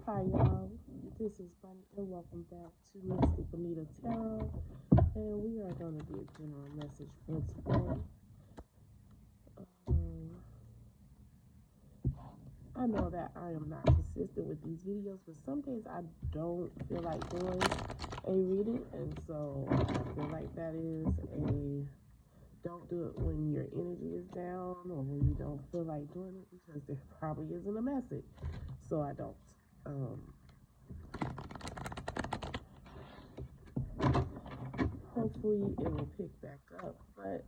Hi y'all, this is Bunny and welcome back to Mystic Bonita Tarot, and we are going to do a general message for today. I know that I am not consistent with these videos, but some days I don't feel like doing a reading, and so I feel like that is don't do it when your energy is down or when you don't feel like doing it, because there probably isn't a message, so I don't. Hopefully it will pick back up, but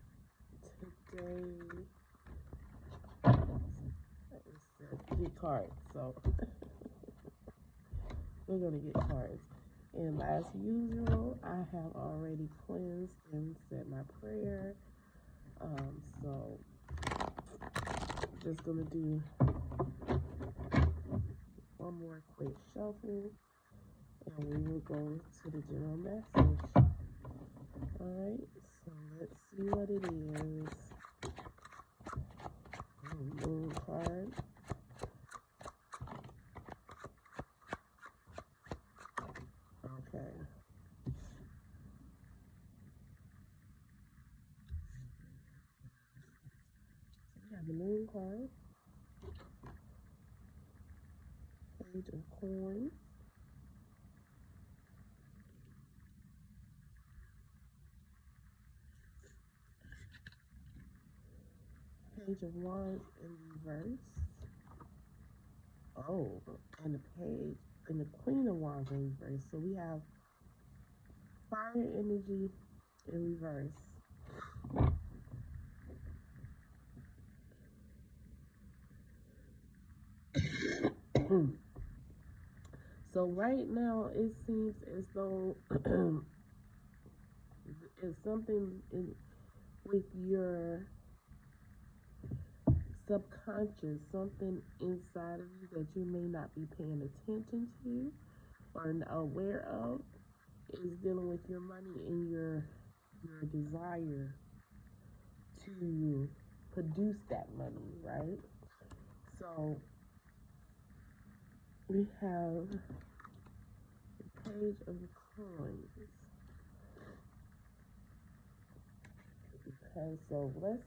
today it said get cards, so we're gonna get cards. And as usual, I have already cleansed and said my prayer. So just gonna do one more quick shuffle, and we will go to the general message. Alright, so let's see what it is. Moon card. Okay. We have the moon card. Page of coins. Page of Wands in reverse. Oh, and the page and the Queen of Wands in reverse. So we have fire energy in reverse. So right now it seems as though it's something with your subconscious, something inside of you that you may not be paying attention to or aware of, is dealing with your money and your desire to produce that money, right? So we have the Page of Coins. Okay, so let's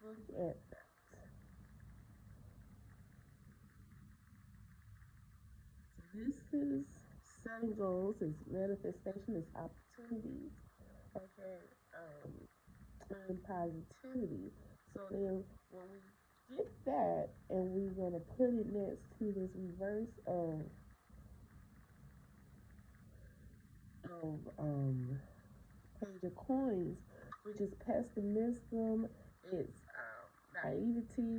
look at that. So this is setting goals, is manifestation, is opportunities, okay, and positivity. So then when we get that, and we're gonna put it next to this reverse of Page of Coins, which is pessimism, it's naivety,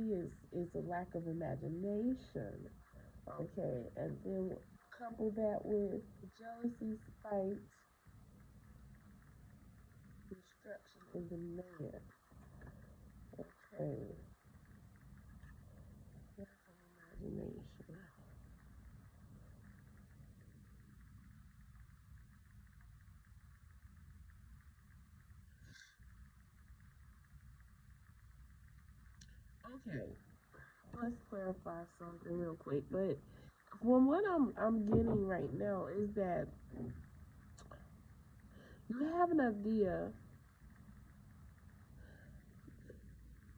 is a lack of imagination. Okay, and then couple that with jealousy, spite, destruction, and demand. Okay, lack of imagination. Okay, let's clarify something real quick. But from what I'm getting right now is that you have an idea,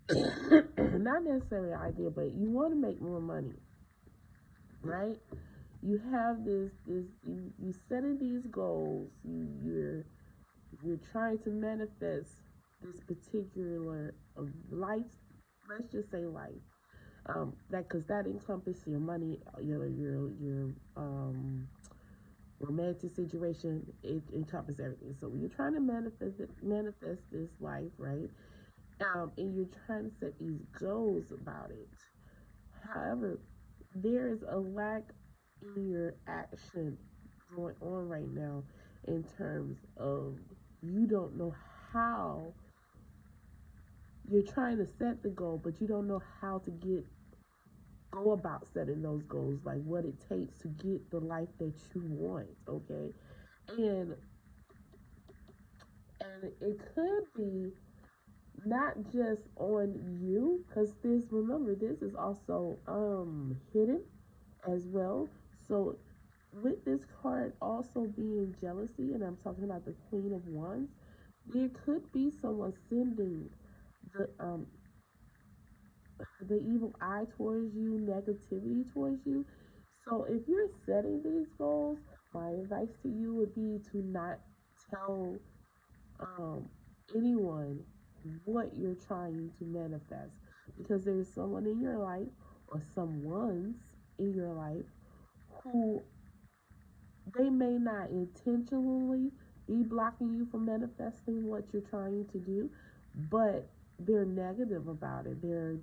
not necessarily an idea, but you want to make more money, right? You have you setting these goals. You're trying to manifest this particular life. Let's just say life. That, because that encompasses your money, your romantic situation. It encompasses everything. So you're trying to manifest this life, right? And you're trying to set these goals about it. However, there is a lack in your action going on right now, in terms of you don't know how. You're trying to set the goal, but you don't know how to go about setting those goals, like what it takes to get the life that you want. Okay, and it could be not just on you, because remember, this is also hidden as well. So with this card also being jealousy, and I'm talking about the Queen of Wands, there could be someone sending the um the evil eye towards you, negativity towards you. So if you're setting these goals, my advice to you would be to not tell um, anyone what you're trying to manifest, because there's someone in your life or someone's in your life who they may not intentionally be blocking you from manifesting what you're trying to do, but they're negative about it. They're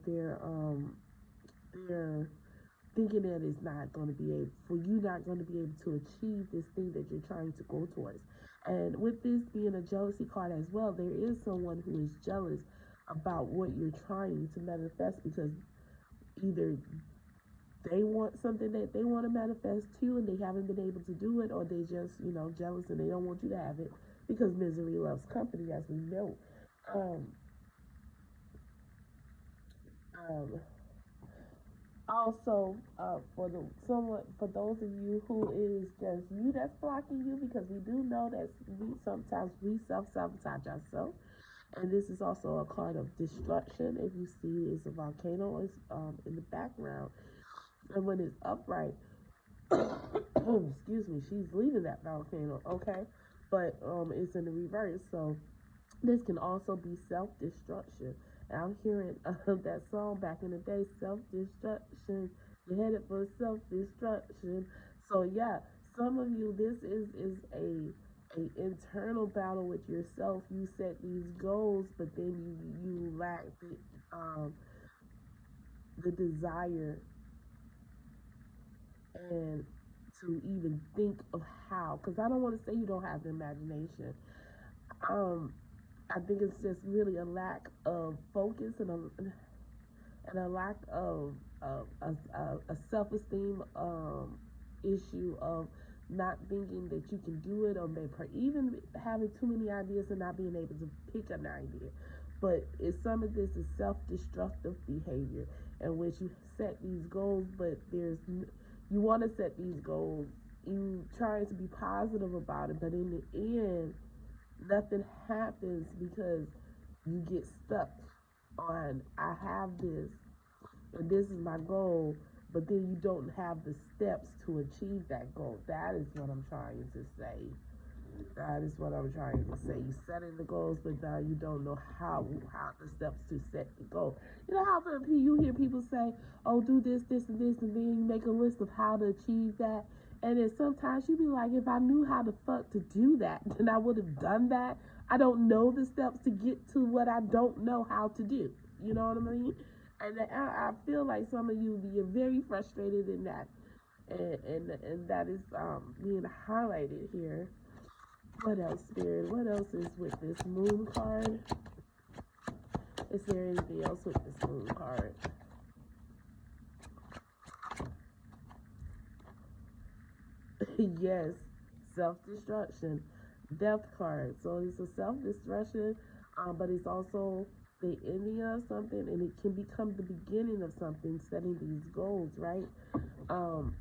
thinking that it's not going to be able for you not going to be able to achieve this thing that you're trying to go towards. And with this being a jealousy card as well, there is someone who is jealous about what you're trying to manifest, because either they want something that they want to manifest too and they haven't been able to do it, or they just, jealous and they don't want you to have it, because misery loves company, as we know. um, um, Also, for those of you who is just you that's blocking you, because we do know that we self sabotage ourselves, and this is also a card of destruction. If you see, it's a volcano is in the background, and when it's upright, excuse me, she's leaving that volcano, okay, but it's in the reverse, so this can also be self-destruction. And I'm hearing that song back in the day, self-destruction. You're headed for self-destruction. So yeah, some of you, this is a internal battle with yourself. You set these goals, but then you lack the desire and to even think of how. Because I don't want to say you don't have the imagination. Um, I think it's just really a lack of focus and a lack of a self esteem issue of not thinking that you can do it, or maybe even having too many ideas and not being able to pick an idea. But some of this is self destructive behavior, in which you set these goals, but you want to set these goals, you trying to be positive about it, but in the end nothing happens, because you get stuck on, I have this and this is my goal, but then you don't have the steps to achieve that goal. That is what I'm trying to say. That is what I'm trying to say. You setting the goals, but now you don't know how the steps to set the goal. You know how you hear people say, "Oh, do this, this, and this," and then you make a list of how to achieve that. And then sometimes you be like, if I knew how the fuck to do that, then I would have done that. I don't know the steps to get to what I don't know how to do. You know what I mean? And I feel like some of you, you're very frustrated in that, and that is being highlighted here. What else, Spirit? What else is with this moon card? Is there anything else with this moon card? Yes, self-destruction, death card. So it's a self-destruction, but it's also the ending of something, and it can become the beginning of something. Setting these goals, right? Um,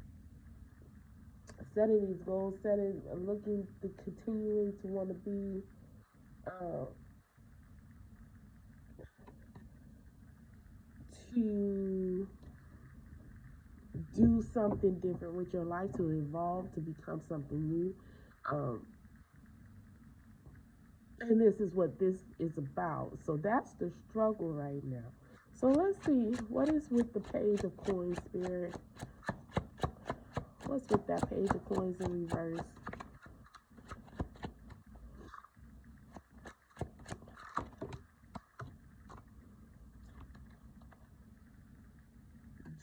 Setting these goals, looking to continually to want to be uh, to do something different with your life, to evolve, to become something new. Um, and this is what this is about. So that's the struggle right now. So let's see, what is with the Page of Coins, Spirit? What's with that Page of Coins in reverse?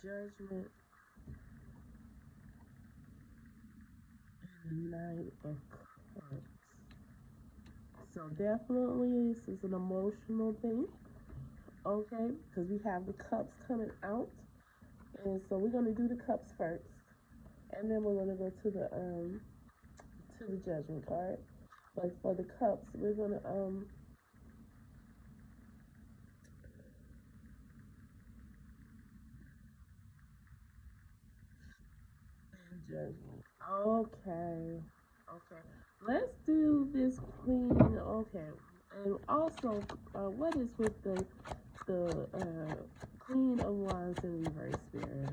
Judgment and the Nine of Cups. So definitely this is an emotional thing, okay? Because we have the cups coming out, and so we're gonna do the cups first, and then we're gonna go to the Judgment card. But for the cups, we're gonna Judgment. Okay. Okay. Let's do this queen. Okay. And also, what is with the Queen of Wands in reverse, Spirit?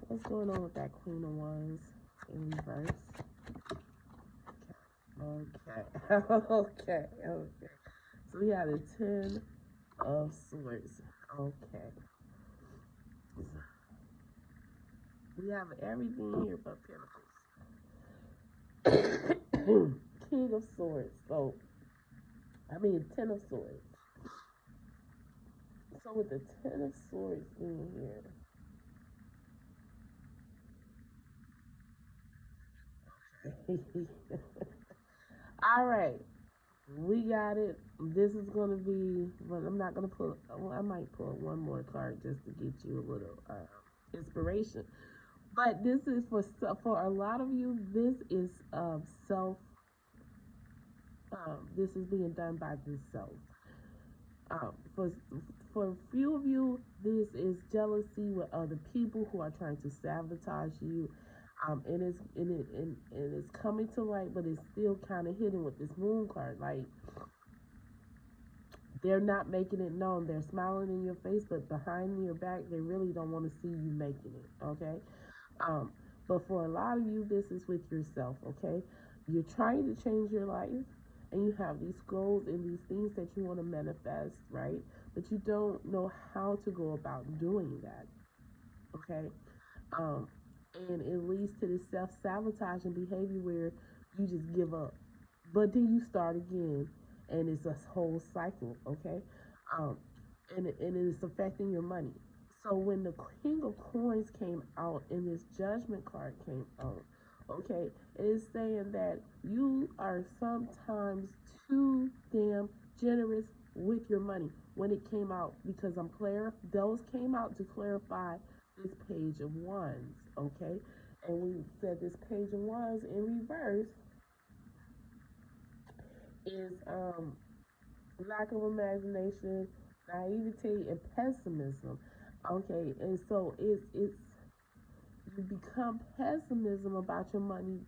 What's going on with that Queen of Wands in reverse? Okay. Okay. Okay. So we have the Ten of Swords. Okay. We have everything here but Pentacles. King of Swords. So, Ten of Swords. So with the Ten of Swords being here. All right. We got it. This is going to be, well, I'm not going to pull, well, I might pull one more card just to get you a little inspiration. But this is for a lot of you, this is this is being done by the self. For a few of you, this is jealousy with other people who are trying to sabotage you. And it's coming to light, but it's still kind of hidden with this moon card. Like, they're not making it known. They're smiling in your face, but behind your back, they really don't want to see you making it. Okay. But for a lot of you, this is with yourself. Okay. You're trying to change your life, and you have these goals and these things that you want to manifest, right? But you don't know how to go about doing that. Okay. And it leads to this self-sabotaging behavior where you just give up, but then you start again, and it's a whole cycle. Okay. And it is affecting your money. So when the King of Coins came out and this Judgment card came out, okay, it is saying that you are sometimes too damn generous with your money when it came out, because those came out to clarify this Page of Wands, okay? And we said this Page of Wands in reverse is lack of imagination, naivety, and pessimism. Okay, and so it's you become pessimism about your money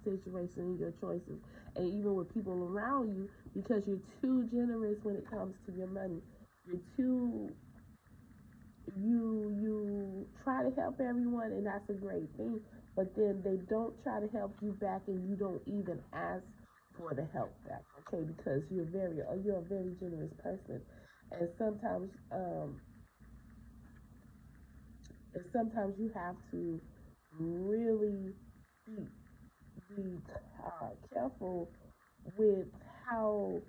situation and your choices, and even with people around you, because you're too generous when it comes to your money. You're too you try to help everyone, and that's a great thing, but then they don't try to help you back, and you don't even ask for the help back, okay? Because you're a very generous person, and sometimes you have to really be careful with how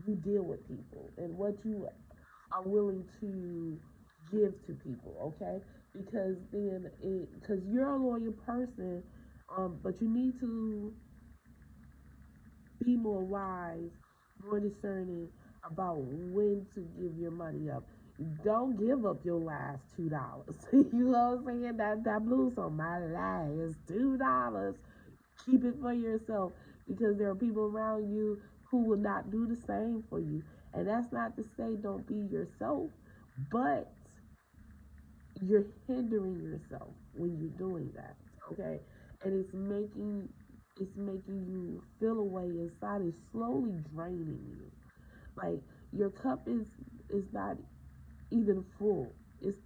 you deal with people and what you are willing to give to people, okay? Because you're a loyal person, but you need to be more wise, more discerning about when to give your money up. Don't give up your last $2. You know what I'm saying? That blues on my last $2. Keep it for yourself, because there are people around you who will not do the same for you. And that's not to say don't be yourself, but you're hindering yourself when you're doing that, okay? And it's making you feel a way inside. It's slowly draining you. Like, your cup is not even full. It's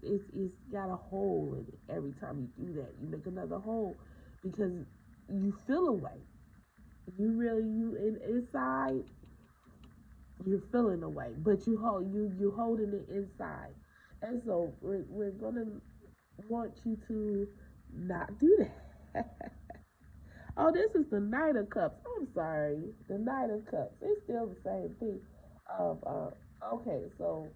got a hole in it. Every time you do that, you make another hole, because you feel a way. Inside you're feeling a way, but you holding it inside. And so we're gonna want you to not do that. Oh, this is the Knight of Cups. I'm sorry, the Knight of Cups. It's still the same thing. Of okay, so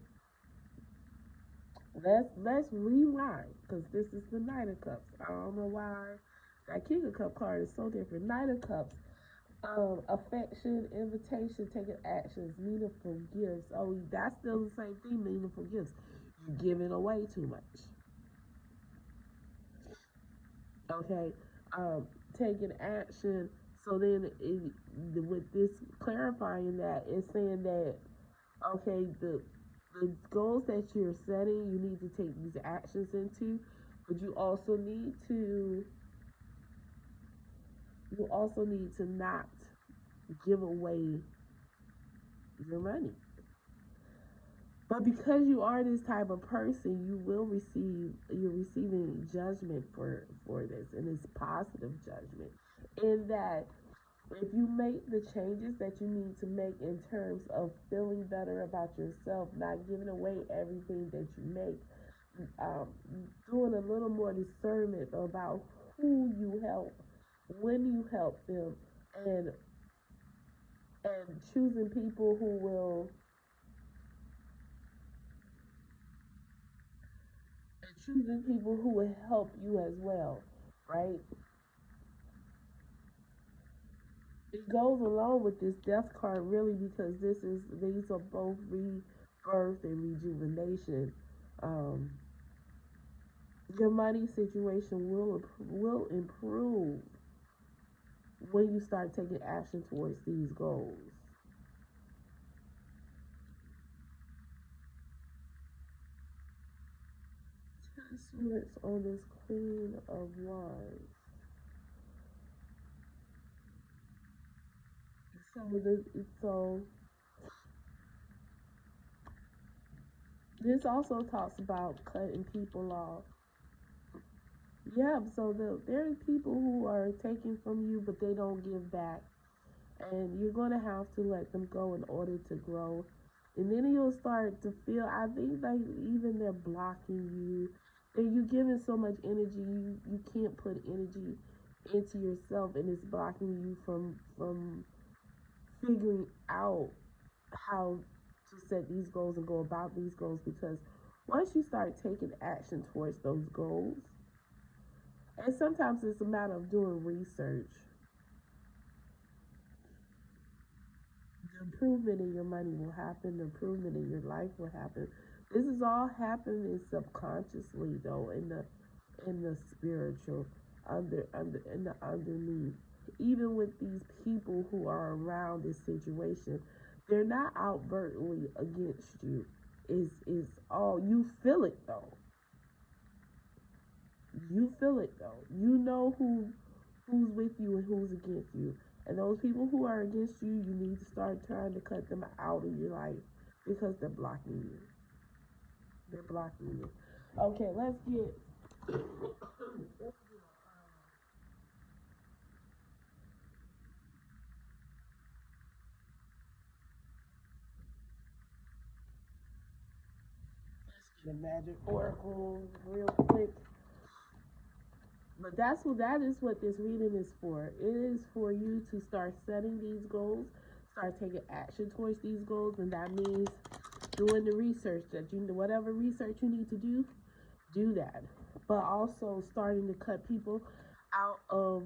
let's rewind, because this is the Knight of Cups. I don't know why that King of Cup card is so different. Knight of Cups. Affection, invitation, taking actions, meaningful gifts. Oh, that's still the same thing, meaningful gifts. You're giving away too much. Okay, taking action. So then, with this clarifying that, it's saying that, okay, the goals that you're setting, you need to take these actions into, but you also need to you also need to not give away your money. But because you are this type of person, you're receiving judgment for this, and it's positive judgment. In that, if you make the changes that you need to make in terms of feeling better about yourself, not giving away everything that you make, um, doing a little more discernment about who you help, when you help them, and and choosing people who will choosing people who will help you as well, right? It goes along with this death card really because these are both rebirth and rejuvenation. Um, your money situation will improve when you start taking action towards these goals. Swords on this Queen of Wands. So this also talks about cutting people off. Yeah, so there are people who are taking from you, but they don't give back, and you're gonna have to let them go in order to grow. And then you'll start to feel. I think like even they're blocking you, and you're giving so much energy, you can't put energy into yourself, and it's blocking you from figuring out how to set these goals and go about these goals because once you start taking action towards those goals, and sometimes it's a matter of doing research, the improvement in your money will happen, the improvement in your life will happen. This is all happening subconsciously though, in the spiritual, in the underneath. Even with these people who are around this situation, they're not outwardly against you. Is all you feel it though. You feel it though. You know who's with you and who's against you. And those people who are against you, you need to start trying to cut them out of your life because they're blocking you. They're blocking you. Okay, let's get the magic oracle real quick. But that is what this reading is for. It is for you to start setting these goals, start taking action towards these goals, and that means doing the research that you whatever research you need to do that. But also starting to cut people out of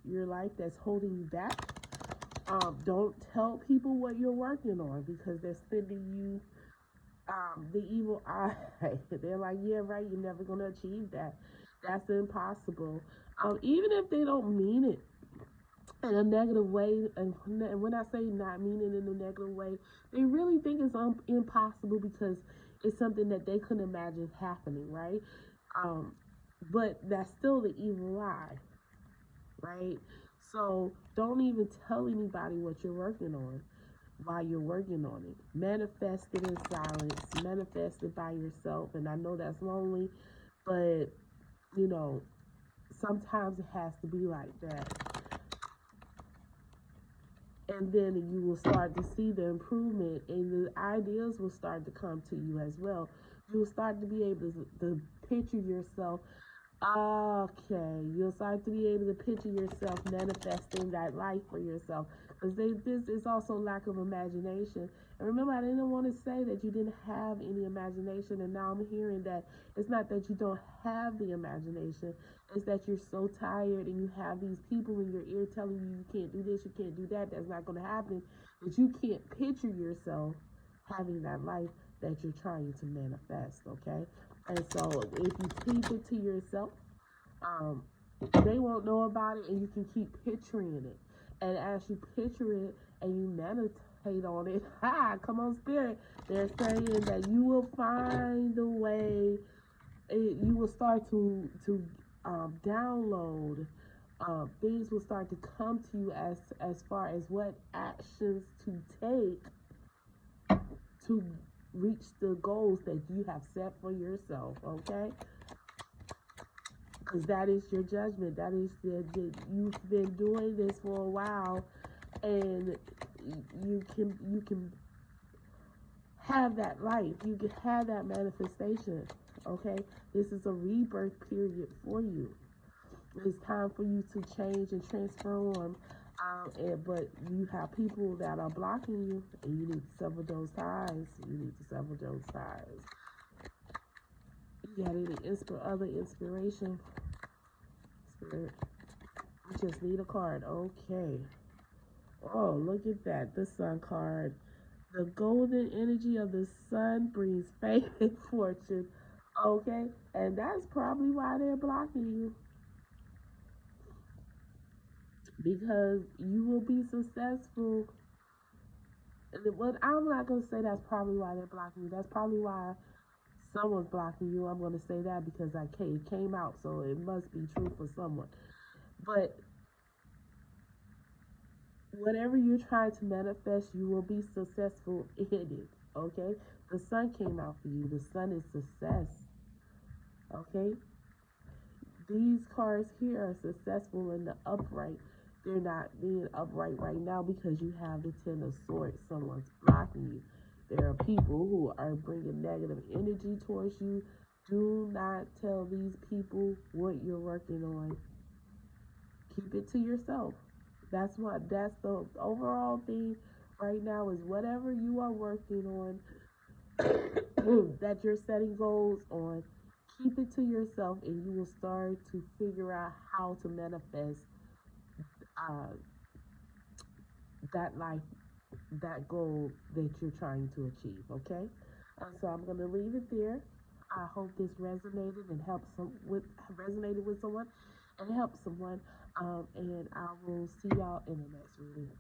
your life that's holding you back. Don't tell people what you're working on because they're sending you the evil eye. They're like, yeah, right, you're never going to achieve that. That's impossible. Even if they don't mean it in a negative way, and when I say not mean it in a negative way, they really think it's impossible because it's something that they couldn't imagine happening, right? Um, but that's still the evil eye, right? So don't even tell anybody what you're working on while you're working on it. Manifest it in silence, manifest it by yourself. And I know that's lonely, but you know, sometimes it has to be like that. And then you will start to see the improvement and the ideas will start to come to you as well. You will start to be able to picture yourself. Okay, you'll start to be able to picture yourself manifesting that life for yourself. Because this is also lack of imagination. And remember, I didn't want to say that you didn't have any imagination. And now I'm hearing that it's not that you don't have the imagination. It's that you're so tired and you have these people in your ear telling you you can't do this, you can't do that. That's not going to happen. That you can't picture yourself having that life that you're trying to manifest, okay? And so if you keep it to yourself, um, they won't know about it and you can keep picturing it. And as you picture it and you meditate on it, come on, spirit, they're saying that you will find a way, you will start to download things will start to come to you as far as what actions to take to reach the goals that you have set for yourself. Okay, because that is your judgment. That is you've been doing this for a while, and you can have that life. You can have that manifestation. Okay, this is a rebirth period for you. It's time for you to change and transform. But you have people that are blocking you, and you need to sever those ties. You need to sever those ties. You got any other inspiration? Spirit. You just need a card. Okay. Oh, look at that. The Sun card. The golden energy of the sun brings fame and fortune. Okay. And that's probably why they're blocking you. Because you will be successful. Well, I'm not going to say that's probably why they're blocking you. That's probably why someone's blocking you. I'm going to say that because it came out, so it must be true for someone. But whatever you're trying to manifest, you will be successful in it. Okay? The sun came out for you. The sun is success. Okay? These cards here are successful in the upright. They're not being upright right now because you have the Ten of Swords. Someone's blocking you. There are people who are bringing negative energy towards you. Do not tell these people what you're working on. Keep it to yourself. That's the overall thing right now is whatever you are working on that you're setting goals on, keep it to yourself and you will start to figure out how to manifest that life, that goal that you're trying to achieve. Okay, so I'm going to leave it there. I hope this resonated and resonated with someone and helped someone. And I will see y'all in the next reading.